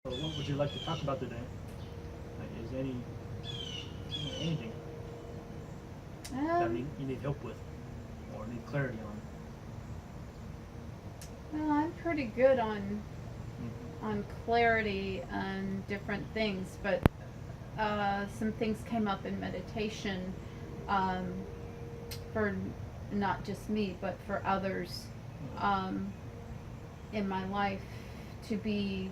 So what would you like to talk about today? Like, is anything that Um, you need help with or need clarity on? well, I'm pretty good Mm-hmm. on clarity on different things, but some things came up in meditation um, for not just me, but for others um, in my life to be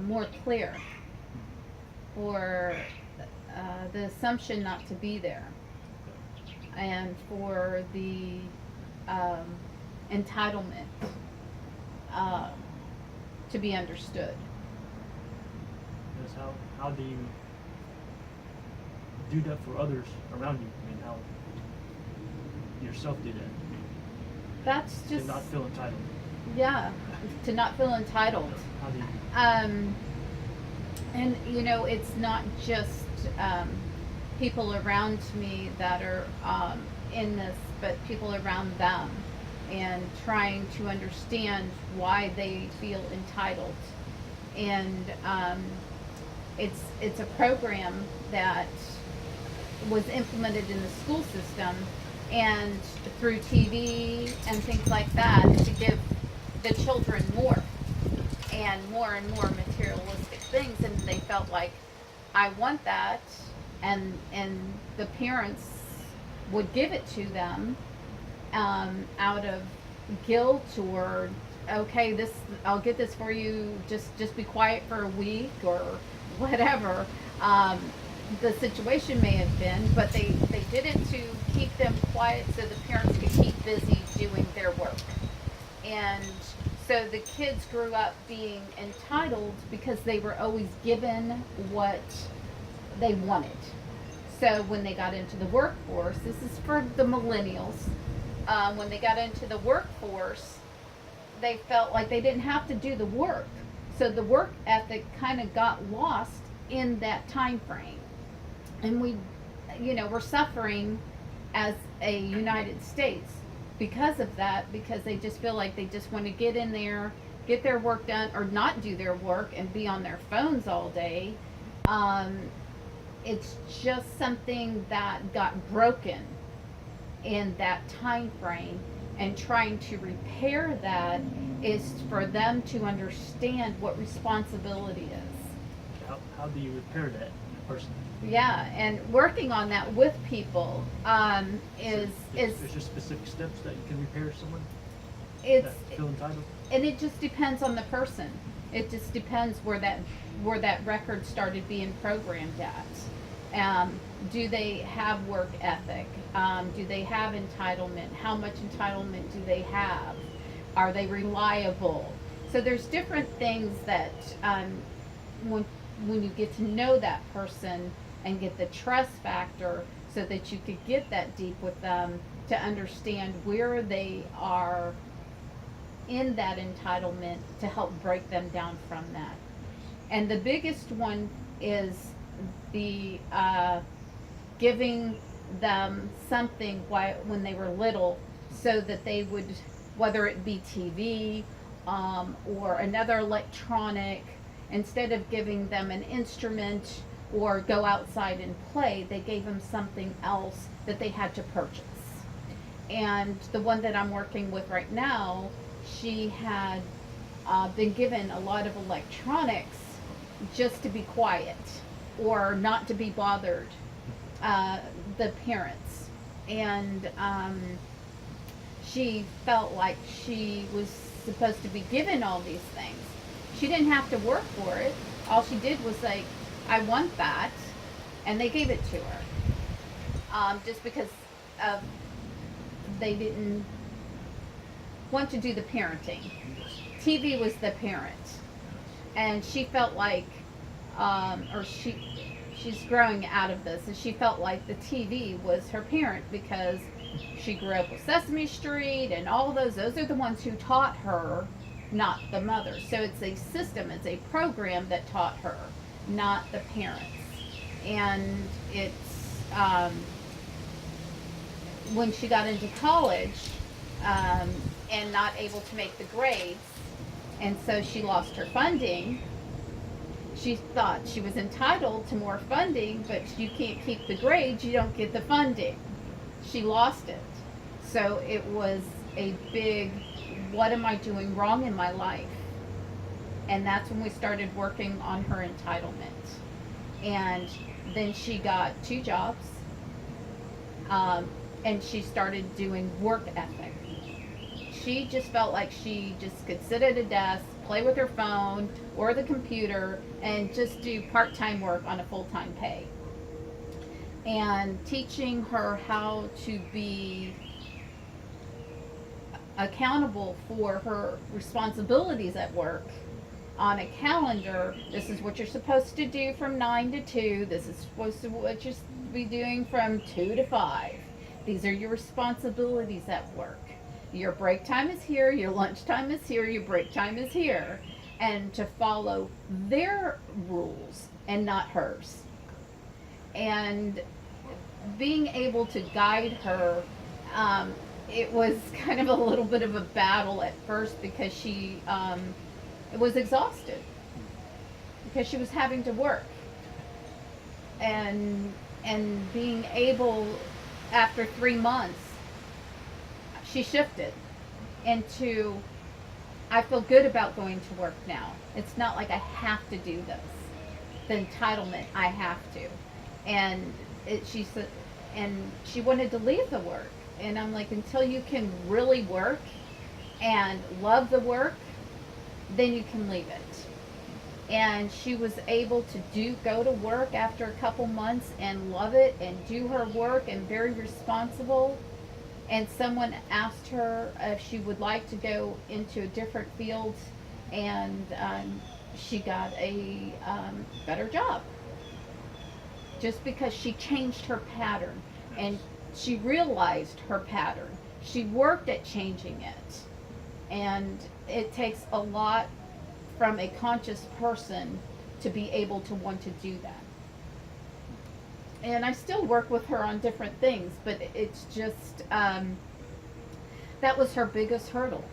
more clear, or the assumption not to be there, and for the um, entitlement um, to be understood. Because how do you do that for others around you? I mean, how yourself do that That's to just, not feel entitled? yeah, to not feel entitled. How do you? Um, and it's not just um, people around me that are in this, but people around them, and trying to understand why they feel entitled. And it's a program that was implemented in the school system and through TV and things like that to give the children more and more materialistic things, and they felt like, I want that, and the parents would give it to them out of guilt, or, okay, this, I'll get this for you, just be quiet for a week or whatever um, the situation may have been, but they did it to keep them quiet so the parents could keep busy doing their work. And so the kids grew up being entitled because they were always given what they wanted. So when they got into the workforce, this is for the millennials, when they got into the workforce, they felt like they didn't have to do the work. So the work ethic kind of got lost in that time frame. And we're suffering as a United States because of that, because they just feel like they just want to get in there, get their work done, or not do their work and be on their phones all day. Um, it's just something that got broken in that time frame, and trying to repair that is for them to understand what responsibility is. How do you repair that in a person? Yeah, and working on that with people Is there specific steps that you can repair someone it's that feel entitled? and it just depends on the person. It just depends where that record started being programmed at. Do they have work ethic? Do they have entitlement? How much entitlement do they have? Are they reliable? So there's different things that when when you get to know that person and get the trust factor, so that you could get that deep with them to understand where they are in that entitlement, to help break them down from that. And the biggest one is the giving them something when they were little, so that they would, whether it be TV or another electronic, instead of giving them an instrument or go outside and play, they gave them something else that they had to purchase. And the one that I'm working with right now, she had been given a lot of electronics just to be quiet or not to be bothered, the parents. And she felt like she was supposed to be given all these things. She didn't have to work for it. All she did was like, I want that. And they gave it to her. Just because of, they didn't want to do the parenting. TV was the parent. And she felt like, or she's growing out of this, and she felt like the TV was her parent, because she grew up with Sesame Street and all those are the ones who taught her, not the mother. So it's a system, it's a program that taught her, not the parents. And it's when she got into college, and not able to make the grades, And so she lost her funding. She thought she was entitled to more funding, but you can't keep the grades, you don't get the funding. She lost it. So it was a big, what am I doing wrong in my life? And that's when we started working on her entitlement. And then she got 2 jobs, and she started doing work ethic. She just felt like she just could sit at a desk, play with her phone or the computer, and just do part-time work on a full-time pay. And teaching her how to be accountable for her responsibilities at work on a calendar. This is what you're supposed to do from 9 to 2. This is supposed to what you're be doing from 2 to 5. These are your responsibilities at work. Your break time is here, your lunch time is here, your break time is here. And to follow their rules and not hers. And being able to guide her, it was kind of a little bit of a battle at first because she was exhausted because she was having to work, and being able, after 3 months, she shifted into, I feel good about going to work now. It's not like I have to do this. The entitlement, I have to. And she said, and she wanted to leave the work. And I'm like, until you can really work and love the work, then you can leave it. And she was able to go to work after a couple months and love it and do her work and very responsible. And someone asked her if she would like to go into a different field, and she got a better job. Just because she changed her pattern, and she realized her pattern. She worked at changing it. And it takes a lot from a conscious person to be able to want to do that. And I still work with her on different things, but it's just, that was her biggest hurdle.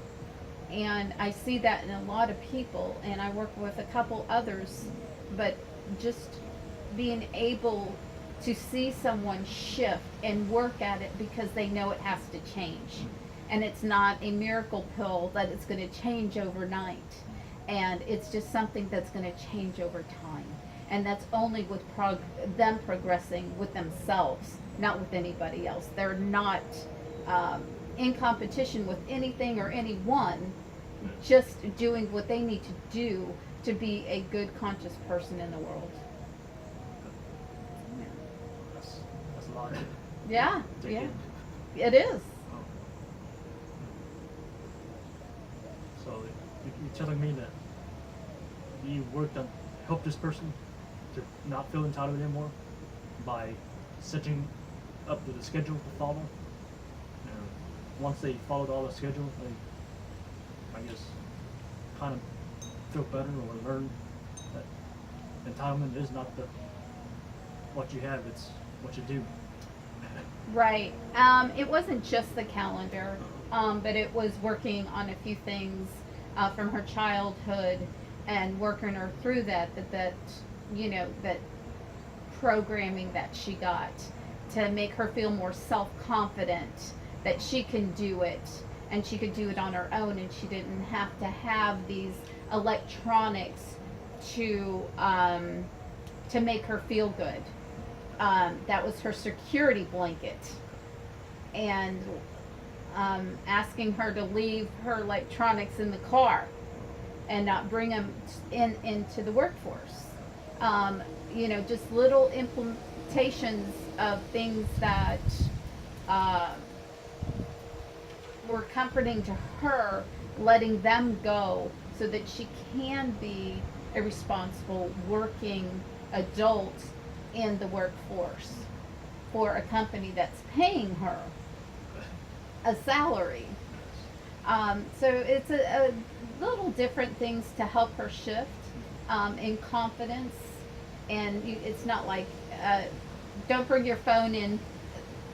And I see that in a lot of people, and I work with a couple others, but just being able to see someone shift and work at it because they know it has to change. And it's not a miracle pill that it's going to change overnight. And it's just something that's going to change over time. And that's only with them progressing with themselves, not with anybody else. They're not in competition with anything or anyone, just doing what they need to do to be a good, conscious person in the world. That's a lot. Yeah, Take yeah, in. it is. So you're telling me that you worked on help this person to not feel entitled anymore by setting up with a schedule to follow. And once they followed all the schedule, they, I guess, kind of feel better or learn that entitlement is not what you have; it's what you do. Right. It wasn't just the calendar, but it was working on a few things from her childhood and working her through that programming that she got to make her feel more self-confident that she can do it, and she could do it on her own, and she didn't have to have these electronics to make her feel good. That was her security blanket. And asking her to leave her electronics in the car and not bring them into the workforce. Just little implementations of things that were comforting to her, letting them go so that she can be a responsible working adult in the workforce for a company that's paying her a salary. So it's a little different things to help her shift in confidence. And it's not like, don't bring your phone in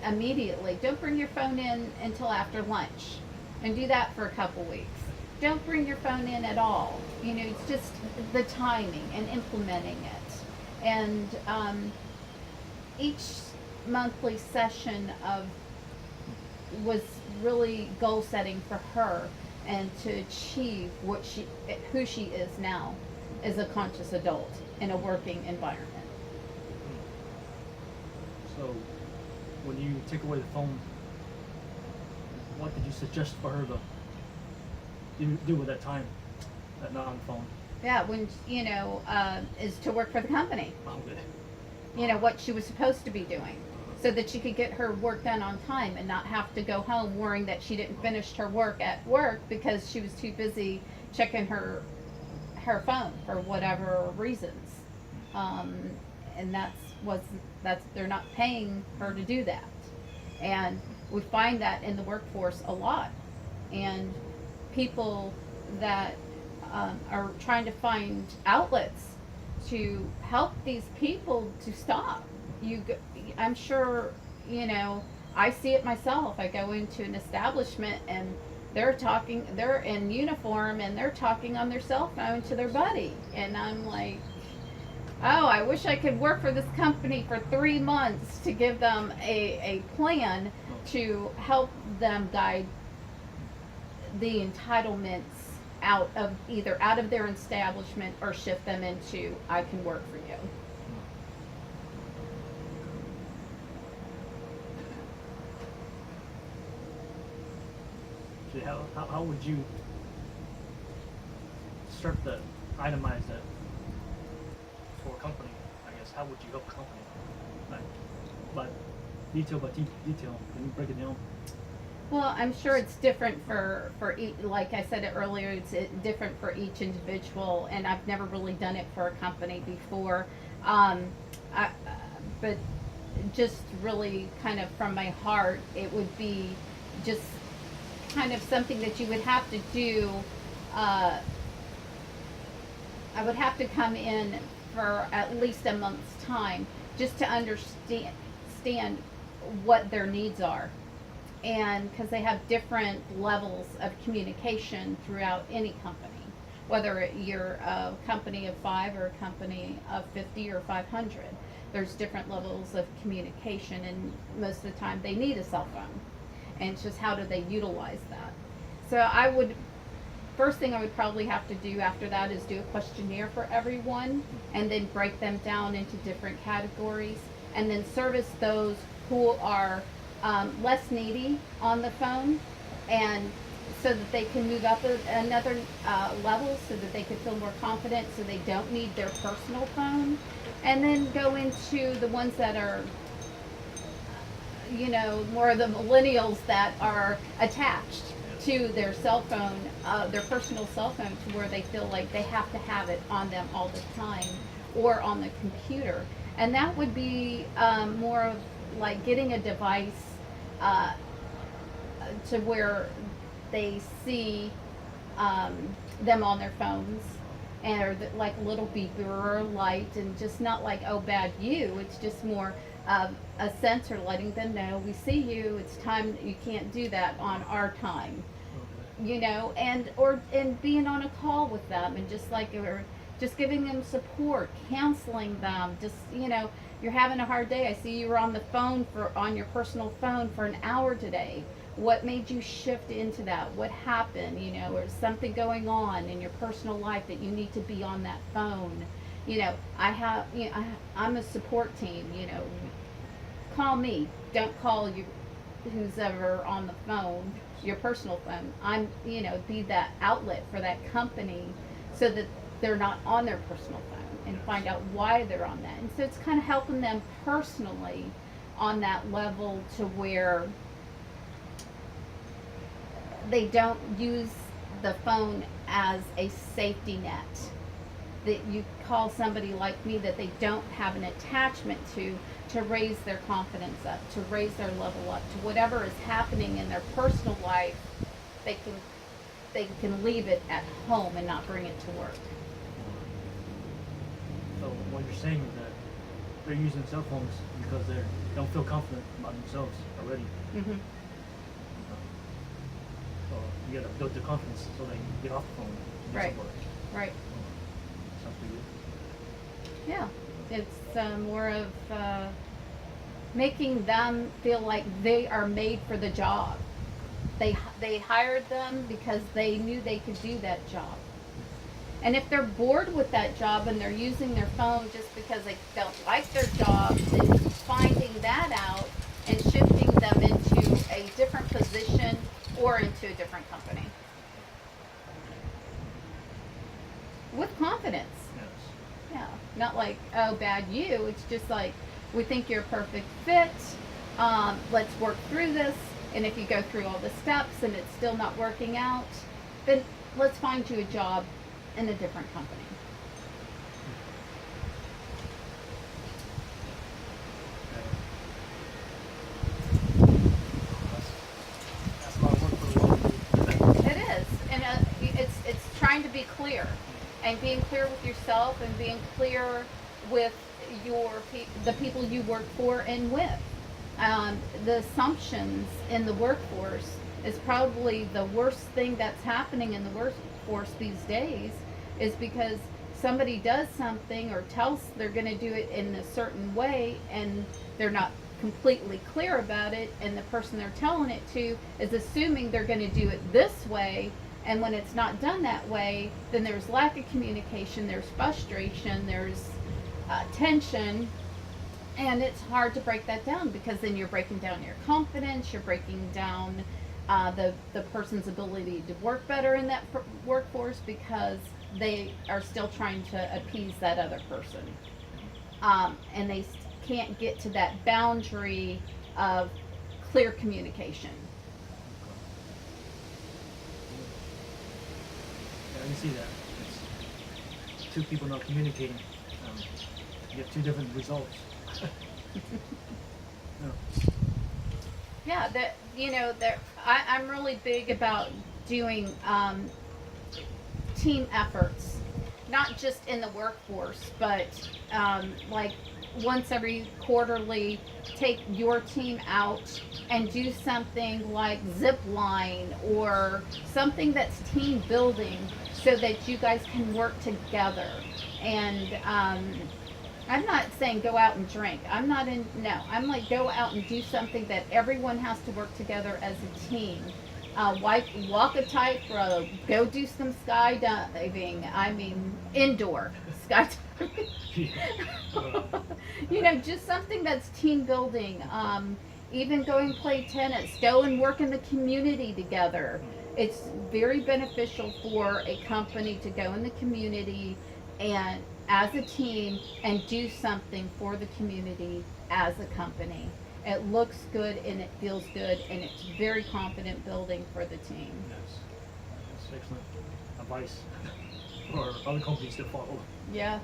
immediately. Don't bring your phone in until after lunch. And do that for a couple weeks. don't bring your phone in at all. You know, it's just the timing and implementing it. And each monthly session of was really goal setting for her and to achieve who she is now as a conscious adult in a working environment. So, when you take away the phone, what did you suggest for her to do with that time, that not on the phone? Yeah, when is to work for the company. Oh, good. You know what she was supposed to be doing, so that she could get her work done on time and not have to go home worrying that she didn't finish her work at work because she was too busy checking her phone for whatever reasons. And that's they're not paying her to do that, and we find that in the workforce a lot. And people that are trying to find outlets to help these people to stop. I'm sure, I see it myself. I go into an establishment and they're in uniform and they're talking on their cell phone to their buddy. And I'm like, oh, I wish I could work for this company for 3 months to give them a plan to help them guide the entitlements out of their establishment or shift them into, I can work for you. So how would you start to itemize that for a company? I guess, how would you help a company? Like, detail by detail, can you break it down? Well, I'm sure it's different for each, like I said it earlier, it's different for each individual, and I've never really done it for a company before. But just really kind of from my heart, it would be just kind of something that you would have to do. I would have to come in for at least a month's time just to understand what their needs are. And because they have different levels of communication throughout any company, whether you're a company of 5 or a company of 50 or 500, there's different levels of communication, and most of the time they need a cell phone, and it's just how do they utilize that. So first thing I would probably have to do after that is do a questionnaire for everyone, and then break them down into different categories, and then service those who are less needy on the phone, and so that they can move up another level, so that they can feel more confident, so they don't need their personal phone, and then go into the ones that are more of the millennials that are attached to their cell phone, their personal cell phone, to where they feel like they have to have it on them all the time, or on the computer. And that would be more of like getting a device to where they see them on their phones, or like a little beeper or a light, and just not like, oh, bad you. It's just more of a sensor letting them know, we see you, it's time, you can't do that on our time. And being on a call with them, and just giving them support, counseling them, you're having a hard day. I see you were on the phone on your personal phone for an hour today. What made you shift into that? What happened? Or something going on in your personal life that you need to be on that phone? I'm a support team. Call me. Don't call you, who's ever on the phone, your personal phone. I'm, be that outlet for that company, so that they're not on their personal phone, and find out why they're on that. And so it's kind of helping them personally on that level, to where they don't use the phone as a safety net. That you call somebody like me that they don't have an attachment to raise their confidence up, to raise their level up, to whatever is happening in their personal life, they can leave it at home and not bring it to work. So what you're saying is that they're using cell phones because they don't feel confident about themselves already. Mm-hmm. So you gotta build the confidence so they can get off the phone and do Right. some work. Right. Sounds pretty good. Yeah. It's more of making them feel like they are made for the job. They hired them because they knew they could do that job. And if they're bored with that job and they're using their phone just because they don't like their job, then finding that out and shifting them into a different position or into a different company with confidence. Yes. Yeah, not like, oh, bad you. It's just like, we think you're a perfect fit. Let's work through this. And if you go through all the steps and it's still not working out, then let's find you a job in a different company. That's a lot of work for the one. It is, and it's trying to be clear, and being clear with yourself, and being clear with the people you work for and with. The assumptions in the workforce is probably the worst thing that's happening in the workforce these days, is because somebody does something or tells they're going to do it in a certain way, and they're not completely clear about it, and the person they're telling it to is assuming they're going to do it this way, and when it's not done that way, then there's lack of communication, there's frustration, there's tension, and it's hard to break that down, because then you're breaking down your confidence, you're breaking down the person's ability to work better in that workforce, because they are still trying to appease that other person, and they can't get to that boundary of clear communication. Yeah, I can see that. It's two people not communicating. You get two different results. No. Yeah, that I'm really big about doing team efforts, not just in the workforce, but like once every quarterly, take your team out and do something like zip line or something that's team building, so that you guys can work together. And I'm not saying go out and drink. I'm like, go out and do something that everyone has to work together as a team. Walk a tightrope, go do some skydiving. I mean, indoor skydiving. Just something that's team building. Even go and play tennis, go and work in the community together. It's very beneficial for a company to go in the community and as a team and do something for the community as a company. It looks good and it feels good, and it's very confident building for the team. Yes. That's excellent advice for other companies to follow. Yeah.